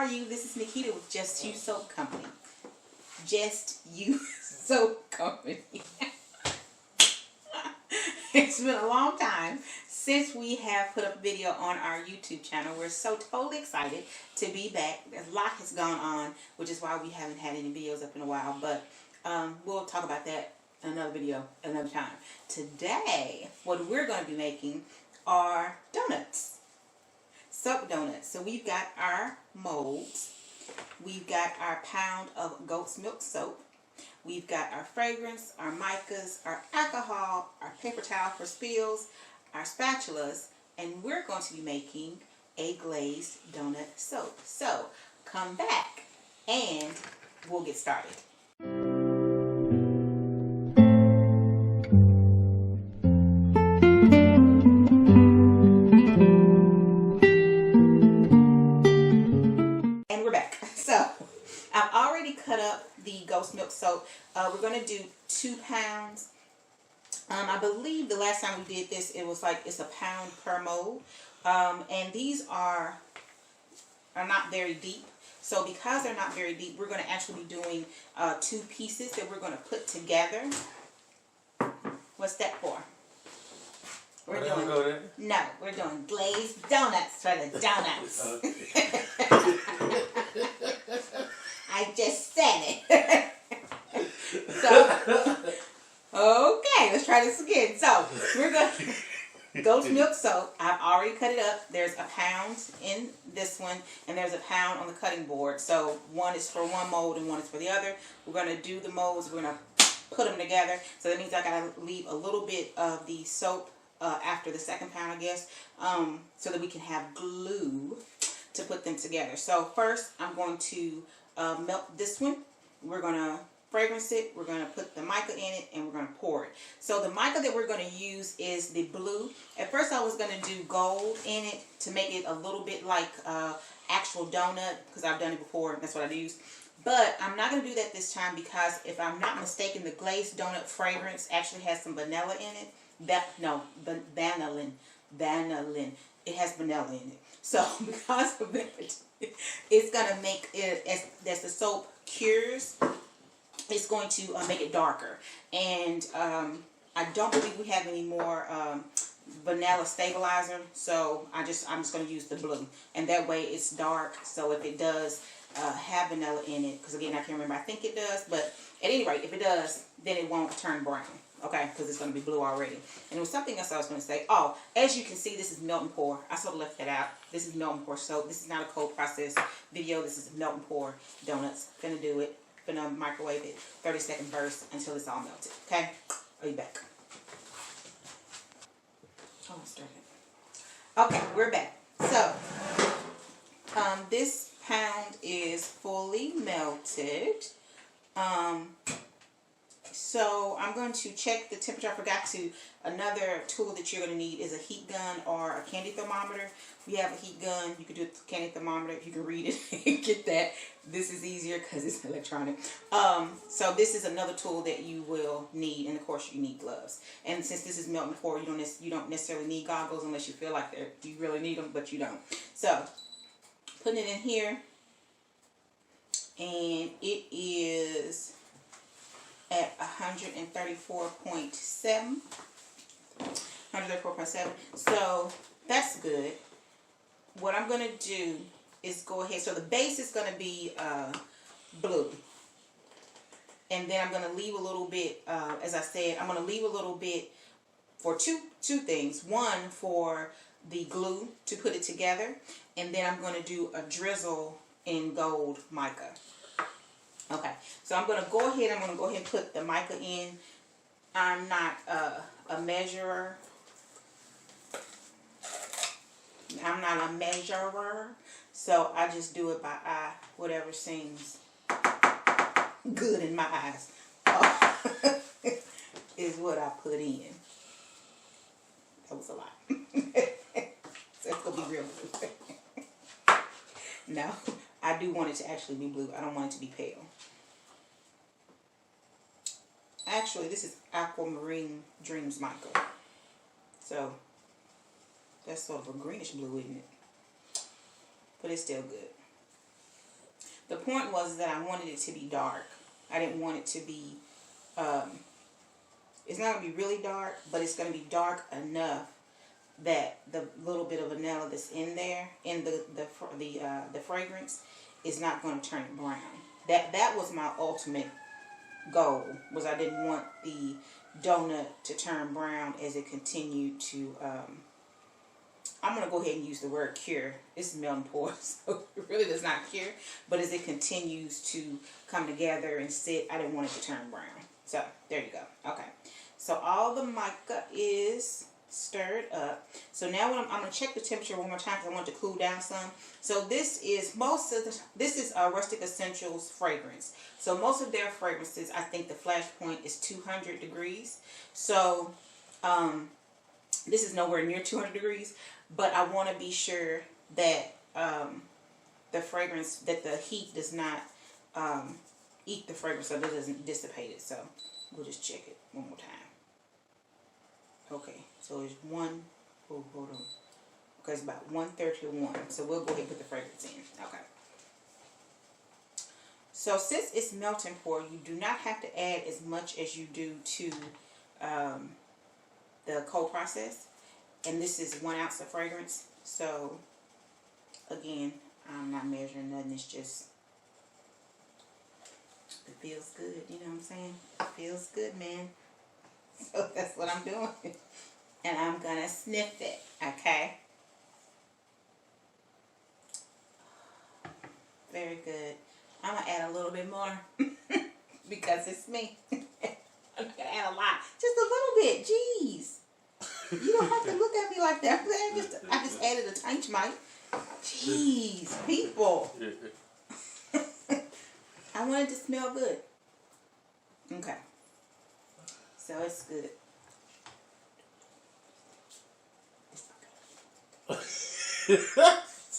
are you? This is Nikita with Just You Soap Company. Just You Soap Company. It's been a long time since we have put up a video on our YouTube channel. We're so totally excited to be back. A lot has gone on, which is why we haven't had any videos up in a while. But we'll talk about that in another video another time. Today, what we're going to be making are donuts. Soap donuts. So we've got our molds. We've got our pound of goat's milk soap. We've got our fragrance, our micas, our alcohol, our paper towel for spills, our spatulas, and we're going to be making a glazed donut soap. So come back and we'll get started. And we're back. So I've already cut up the ghost milk soap. We're going to do 2 pounds. I believe the last time we did this, it was like it's a pound per mold. And these are not very deep. So because they're not very deep, we're going to actually be doing 2 pieces that we're going to put together. What's that for? We're doing glazed donuts for the donuts. I just said it. So, okay, let's try this again. So, we're going to goat's milk soap. I've already cut it up. There's a pound in this one, and there's a pound on the cutting board. So, one is for one mold and one is for the other. We're going to do the molds. We're going to put them together. So, that means I got to leave a little bit of the soap after the second pound, I guess, so that we can have glue to put them together. So, first, I'm going to melt this one. We're going to fragrance it. We're going to put the mica in it, and we're going to pour it. So the mica that we're going to use is the blue. At first I was going to do gold in it to make it a little bit like actual donut, because I've done it before. That's what I used. But I'm not going to do that this time because if I'm not mistaken, the glazed donut fragrance actually has some vanilla in it. Vanillin. It has vanilla in it. So because of that, it's going to make it, as the soap cures, it's going to make it darker. And I don't believe we have any more vanilla stabilizer, so I'm just going to use the blue, and that way it's dark. So if it does have vanilla in it, because again I can't remember, I think it does, but at any rate, if it does, then it won't turn brown. Okay, because it's going to be blue already. And there was something else I was going to say. Oh, as you can see, this is melt and pour. I sort of left that out. This is melt and pour soap. This is not a cold process video. This is melt and pour donuts. Gonna do it. Gonna microwave it 30-second burst until it's all melted. Okay? I'll be back. Oh, I started. Okay, we're back. So, this pound is fully melted. So I'm going to check the temperature. I forgot to. Another tool that you're going to need is a heat gun or a candy thermometer. If you have a heat gun, you can do a candy thermometer. If you can read it, get that. This is easier because it's electronic. So this is another tool that you will need, and of course you need gloves. And since this is melt and pour, you don't necessarily need goggles unless you feel like you really need them, but you don't. So putting it in here, and it is at 134.7. So that's good. What I'm going to do is go ahead. So the base is going to be blue. And then I'm going to leave a little bit, as I said, I'm going to leave a little bit for two things. One, for the glue to put it together. And then I'm going to do a drizzle in gold mica. Okay, so I'm going to go ahead and put the mica in. I'm not a measurer. So I just do it by eye, whatever seems good in my eyes is what I put in. That was a lot. So it's going to be real blue. No, I do want it to actually be blue. I don't want it to be pale. Actually, this is Aquamarine Dreams mica. So that's sort of a greenish blue, isn't it? But it's still good. The point was that I wanted it to be dark. I didn't want it to be, it's not going to be really dark, but it's going to be dark enough that the little bit of vanilla that's in there, in the fragrance, is not going to turn it brown. That was my ultimate goal, was I didn't want the donut to turn brown as it continued to, I'm going to go ahead and use the word cure. It's melting pour, so it really does not cure. But as it continues to come together and sit, I didn't want it to turn brown. So, there you go. Okay. So, all the mica is stirred up. So, now when I'm going to check the temperature one more time because I want it to cool down some. So, this is Rustic Escentuals fragrance. So, most of their fragrances, I think the flash point is 200 degrees. So, this is nowhere near 200 degrees. But I want to be sure that the fragrance, that the heat does not eat the fragrance, so it doesn't dissipate it. So we'll just check it one more time. Okay, so it's hold on. Okay, it's about 1:30 to 1. So we'll go ahead and put the fragrance in. Okay. So since it's melt and pour, you do not have to add as much as you do to the cold process. And this is 1 ounce of fragrance. So, again, I'm not measuring nothing. It's just, it feels good. You know what I'm saying? It feels good, man. So, that's what I'm doing. And I'm going to sniff it. Okay? Very good. I'm going to add a little bit more. Because it's me. I'm going to add a lot. Just a little bit. Jeez. You don't have to look at me like that. I just added a tiny mite. Jeez, people. I want it to smell good. Okay. So it's good.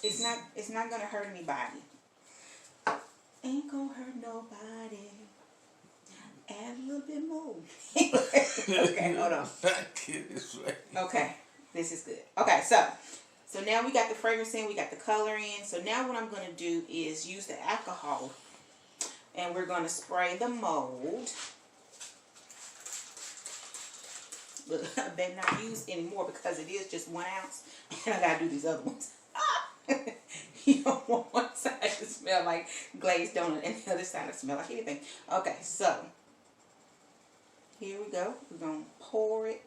It's not gonna hurt anybody. Ain't gonna hurt nobody. Add a little bit more. Okay, hold on. Okay, this is good. Okay, so now we got the fragrance in, we got the color in. So now what I'm going to do is use the alcohol, and we're going to spray the mold. Look, I better not use anymore because it is just 1 ounce, and I got to do these other ones. You don't want one side to smell like glazed donut and the other side to smell like anything. Okay, so here we go. We're going to pour it.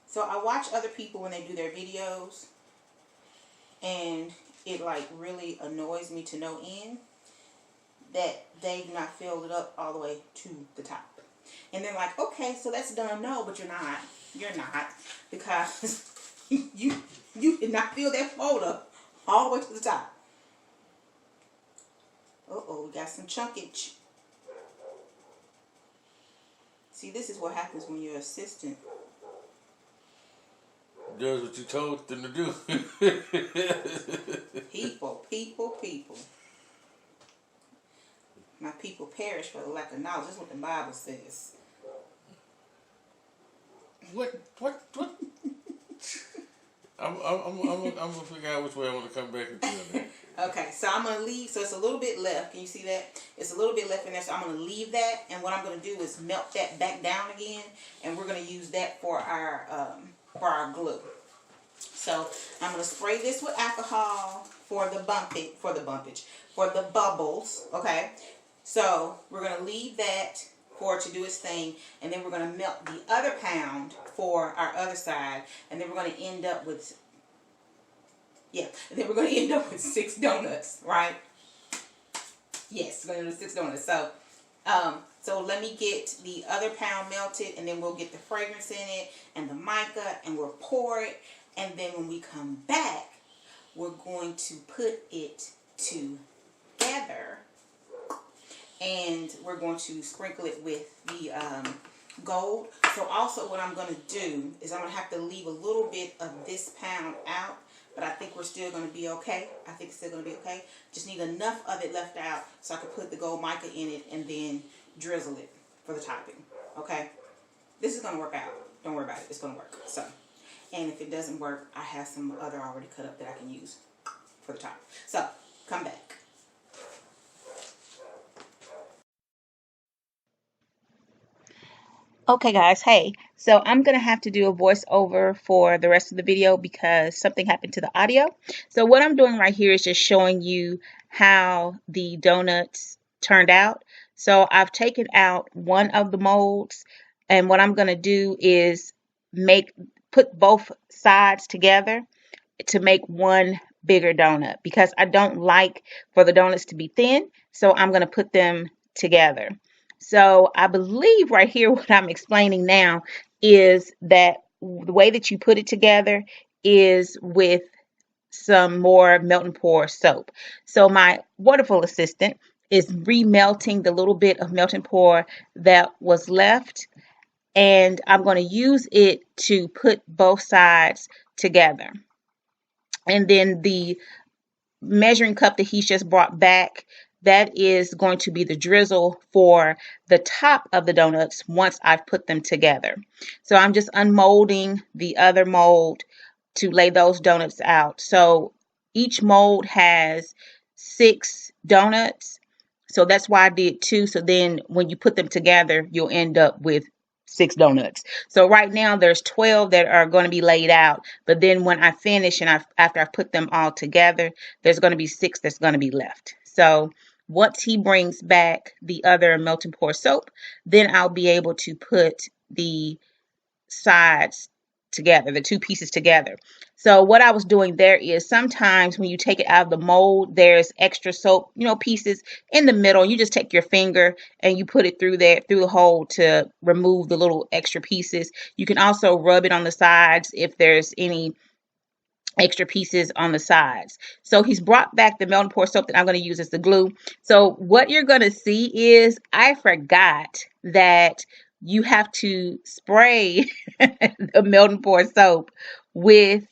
So I watch other people when they do their videos, and it like really annoys me to no end that they do not fill it up all the way to the top. And they're like, okay, so that's done. No, but you're not. You're not. Because you did not fill that fold up all the way to the top. Uh-oh, we got some chunkage. See, this is what happens when you're assistant. Does what you told them to do. People. My people perish for the lack of knowledge. That's what the Bible says. What? I'm gonna figure out which way I want to come back into. Okay, so I'm gonna leave. So it's a little bit left. Can you see that? It's a little bit left in there. So I'm gonna leave that, and what I'm gonna do is melt that back down again, and we're gonna use that for our glue. So I'm gonna spray this with alcohol for the bubbles. Okay, so we're gonna leave that for it to do its thing, and then we're gonna melt the other pound for our other side, and then we're gonna end up with 6 donuts, right? Yes, we're gonna do 6 donuts. So, so let me get the other pound melted, and then we'll get the fragrance in it and the mica, and we'll pour it. And then when we come back, we're going to put it together, and we're going to sprinkle it with the gold. So also what I'm going to do is I'm going to have to leave a little bit of this pound out, but I think we're still going to be okay. I think it's still going to be okay. Just need enough of it left out so I can put the gold mica in it and then drizzle it for the topping. Okay? This is going to work out. Don't worry about it. It's going to work. So, and if it doesn't work, I have some other already cut up that I can use for the top. So come back. Okay guys, hey, so I'm gonna have to do a voiceover for the rest of the video because something happened to the audio. So what I'm doing right here is just showing you how the donuts turned out. So I've taken out one of the molds, and what I'm gonna do is put both sides together to make one bigger donut because I don't like for the donuts to be thin, so I'm gonna put them together. So I believe right here what I'm explaining now is that the way that you put it together is with some more melt and pour soap. So my wonderful assistant is remelting the little bit of melt and pour that was left, and I'm going to use it to put both sides together. And then the measuring cup that he's just brought back, that is going to be the drizzle for the top of the donuts once I've put them together. So I'm just unmolding the other mold to lay those donuts out. So each mold has 6 donuts. So that's why I did 2. So then when you put them together, you'll end up with 6 donuts. So right now there's 12 that are going to be laid out. But then when I finish and after I've put them all together, there's going to be 6 that's going to be left. So once he brings back the other melt and pour soap, then I'll be able to put the sides together, the 2 pieces together. So what I was doing there is sometimes when you take it out of the mold, there's extra soap, pieces in the middle. You just take your finger and you put it through there, through the hole to remove the little extra pieces. You can also rub it on the sides if there's any extra pieces on the sides. So he's brought back the melt and pour soap that I'm going to use as the glue. So what you're going to see is I forgot that you have to spray the melt and pour soap with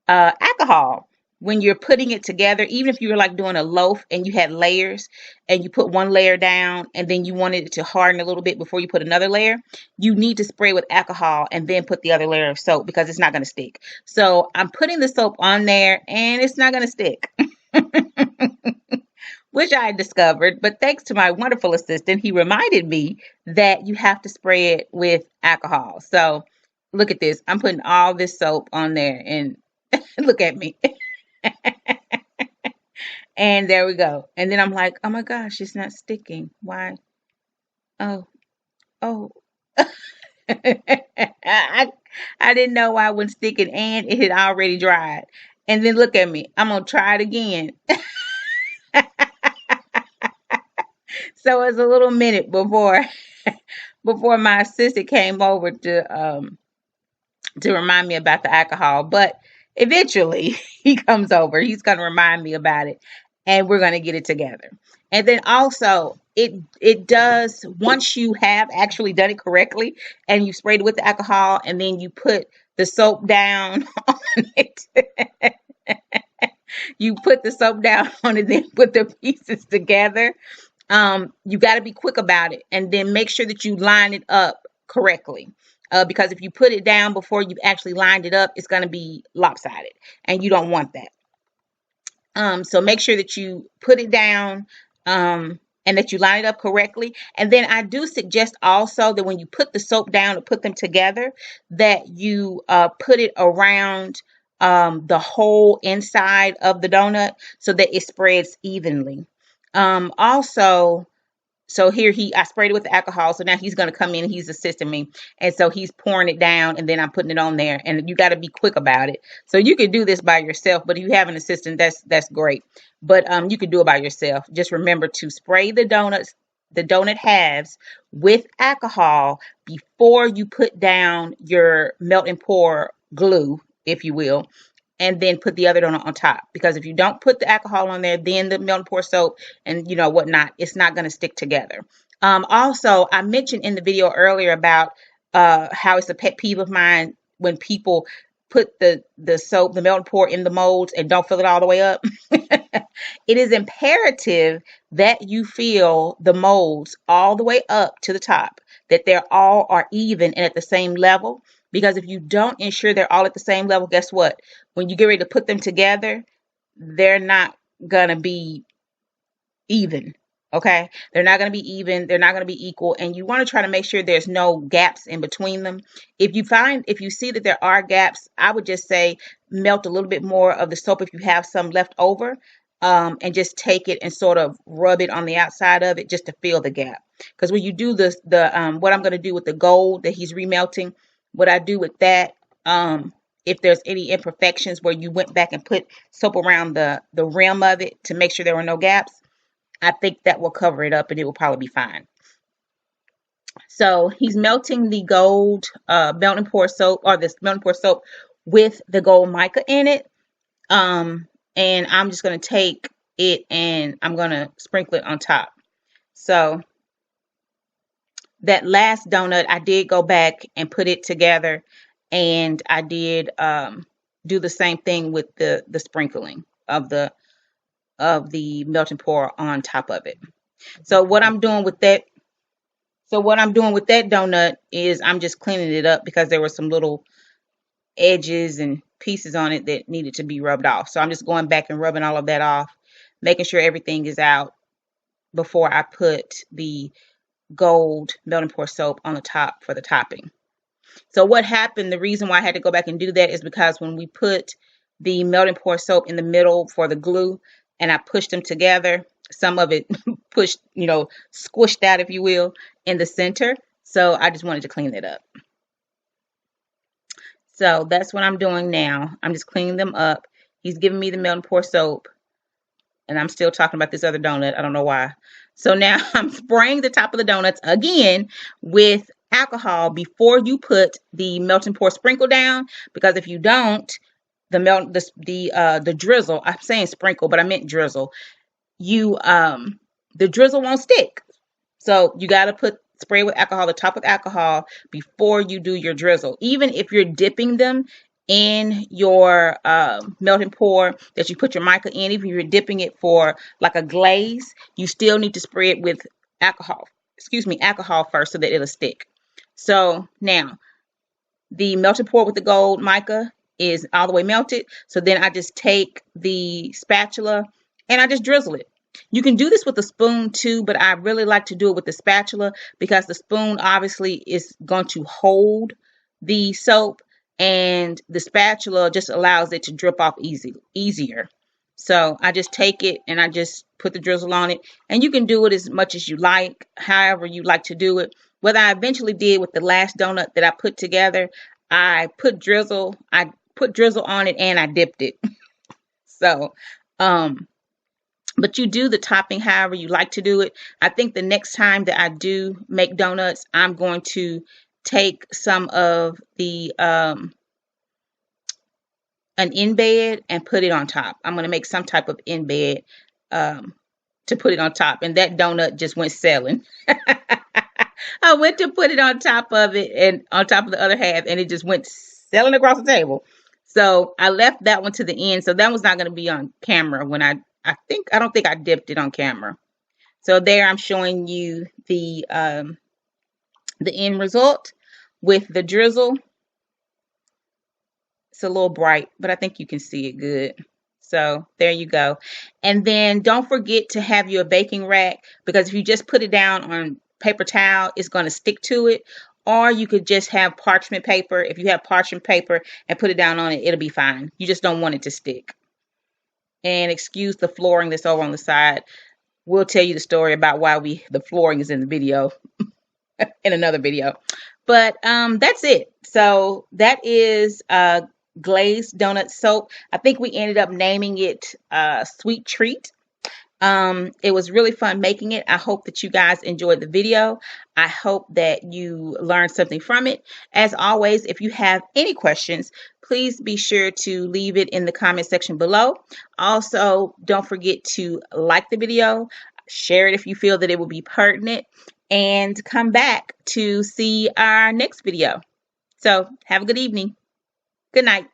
alcohol when you're putting it together. Even if you were like doing a loaf and you had layers and you put one layer down and then you wanted it to harden a little bit before you put another layer, you need to spray with alcohol and then put the other layer of soap because it's not going to stick. So I'm putting the soap on there and it's not going to stick. Which I discovered, but thanks to my wonderful assistant, he reminded me that you have to spray it with alcohol. So look at this. I'm putting all this soap on there and look at me. And there we go. And then I'm like, oh my gosh, it's not sticking. Why? Oh. I didn't know why I wasn't sticking and it had already dried. And then look at me. I'm going to try it again. So it's a little minute before my assistant came over to remind me about the alcohol, but eventually he comes over. He's going to remind me about it, and we're going to get it together. And then also, it does, once you have actually done it correctly, and you sprayed it with the alcohol, and then you put the soap down on it. You put the soap down on it, then put the pieces together. You got to be quick about it, and then make sure that you line it up correctly. Because if you put it down before you've actually lined it up, it's going to be lopsided, and you don't want that. So make sure that you put it down and that you line it up correctly. And then I do suggest also that when you put the soap down to put them together, that you put it around the whole inside of the donut so that it spreads evenly. Also, so here I sprayed it with the alcohol. So now he's going to come in and he's assisting me. And so he's pouring it down and then I'm putting it on there, and you got to be quick about it. So you can do this by yourself, but if you have an assistant, that's great. But you can do it by yourself. Just remember to spray the donut halves with alcohol before you put down your melt and pour glue, if you will, and then put the other donut on top. Because if you don't put the alcohol on there, then the melt and pour soap and whatnot, it's not going to stick together. Also, I mentioned in the video earlier about how it's a pet peeve of mine when people put the soap, the melt and pour in the molds and don't fill it all the way up. It is imperative that you fill the molds all the way up to the top, that they all are even and at the same level. Because if you don't ensure they're all at the same level, guess what? When you get ready to put them together, they're not gonna be even. Okay, they're not going to be even, they're not going to be equal, and you want to try to make sure there's no gaps in between them. If you see that there are gaps, I would just say melt a little bit more of the soap if you have some left over, and just take it and sort of rub it on the outside of it just to fill the gap. Because when you do this, what I'm going to do with the gold that he's remelting, what I do with that, if there's any imperfections where you went back and put soap around the rim of it to make sure there were no gaps, I think that will cover it up and it will probably be fine. So he's melting the gold melt and pour soap, or this melt and pour soap with the gold mica in it. And I'm just going to take it and I'm going to sprinkle it on top. So that last donut, I did go back and put it together, and I did do the same thing with the sprinkling of the melt and pour on top of it. So what I'm doing with that donut is I'm just cleaning it up because there were some little edges and pieces on it that needed to be rubbed off. So I'm just going back and rubbing all of that off, making sure everything is out before I put the gold melt and pour soap on the top for the topping. So what happened, the reason why I had to go back and do that is because when we put the melt and pour soap in the middle for the glue and I pushed them together, some of it pushed, squished out, if you will, in the center. So I just wanted to clean it up. So that's what I'm doing now. I'm just cleaning them up. He's giving me the melt and pour soap, and I'm still talking about this other donut. I don't know why. So now I'm spraying the top of the donuts again with alcohol before you put the melt and pour sprinkle down, because if you don't, the drizzle, I'm saying sprinkle, but I meant drizzle, the drizzle won't stick. So you got to spray with alcohol, the top with alcohol, before you do your drizzle. Even if you're dipping them in your melt and pour that you put your mica in, even if you're dipping it for like a glaze, you still need to spray it with alcohol first so that it'll stick. So now the melt and pour with the gold mica is all the way melted. So then I just take the spatula and I just drizzle it. You can do this with a spoon too, but I really like to do it with the spatula because the spoon obviously is going to hold the soap, and the spatula just allows it to drip off easier. So I just take it and I just put the drizzle on it, and you can do it as much as you like, however you like to do it. What I eventually did with the last donut that I put together, I put drizzle on it and I dipped it. So, but you do the topping however you like to do it. I think the next time that I do make donuts, I'm going to take some of the an in-bed and put it on top. I'm going to make some type of in-bed to put it on top. And that donut just went selling. I went to put it on top of it and on top of the other half, and it just went selling across the table. So I left that one to the end. So that was not going to be on camera when I don't think I dipped it on camera. So there I'm showing you the end result with the drizzle. It's a little bright, but I think you can see it good. So there you go. And then don't forget to have your baking rack, because if you just put it down on paper towel, it's going to stick to it. Or you could just have parchment paper. If you have parchment paper and put it down on it, it'll be fine. You just don't want it to stick. And excuse the flooring that's over on the side. We'll tell you the story about why the flooring is in the video in another video. But that's it. So that is Glazed Doughnut soap. I think we ended up naming it Sweet Treat. It was really fun making it. I hope that you guys enjoyed the video. I hope that you learned something from it. As always, if you have any questions, please be sure to leave it in the comment section below. Also, don't forget to like the video, share it if you feel that it will be pertinent, and come back to see our next video. So have a good evening. Good night.